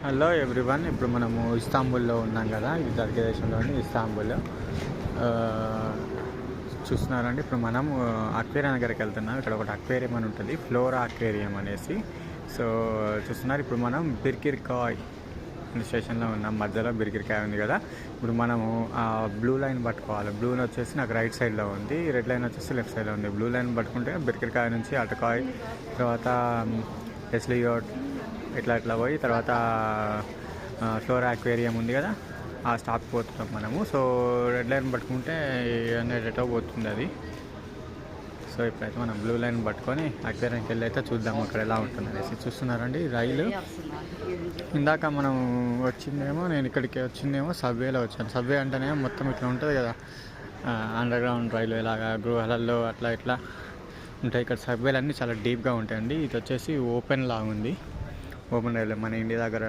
Hello everyone. ఇప్పుడు మనము ఇస్తాంబుల్లో ఉన్నాం కదా, ఇది టర్కీ దేశంలోని ఇస్తాంబుల్. ఆ, చూస్తున్నారండి. ఇప్పుడు మనం అక్వేరియం దగ్గరికి వెళ్తున్నాం. ఇక్కడ ఒకటి అక్వేరియం అని ఉంటుంది, ఫ్లోరా అక్వేరియం అనేసి. సో చూస్తున్నారు, ఇప్పుడు మనం బిర్కిర్కాయ్ స్టేషన్లో ఉన్నాం. మధ్యలో బిర్కిర్కాయ్ ఉంది కదా. ఇప్పుడు మనము ఆ బ్లూ లైన్ పట్టుకోవాలి. బ్లూ లైన్ వచ్చేసి నాకు రైట్ సైడ్లో ఉంది, రెడ్ లైన్ వచ్చేసి లెఫ్ట్ సైడ్లో ఉంది. బ్లూ లైన్ పట్టుకుంటే బిర్కిర్కాయ్ నుంచి అటకాయ్, తర్వాత ఎస్లియోట్, ఇట్లా పోయి తర్వాత ఫ్లోరా అక్వేరియం ఉంది కదా, ఆ స్టాప్ పోతున్నాం మనము. సో రెడ్ లైన్ పట్టుకుంటే ఎటో పోతుంది అది. సో ఇప్పుడైతే మనం బ్లూ లైన్ పట్టుకొని అక్వేరియంకి వెళ్ళి అయితే చూద్దాం అక్కడ ఎలా ఉంటుంది అనేసి. చూస్తున్నారండి రైలు. ఇందాక మనం వచ్చిందేమో, నేను ఇక్కడికి వచ్చిందేమో సబ్వేలో వచ్చాను. సబ్వే అంటేనే మొత్తం ఇట్లా ఉంటుంది కదా, అండర్ గ్రౌండ్ రైలు ఇలాగా గృహాలలో అట్లా ఇట్లా ఉంటాయి. ఇక్కడ సబ్వేలు అన్నీ చాలా డీప్గా ఉంటాయండి. ఇది వచ్చేసి ఓపెన్ లాగా ఉంది. ఓపెన్ రైలు మన ఇండియా దగ్గర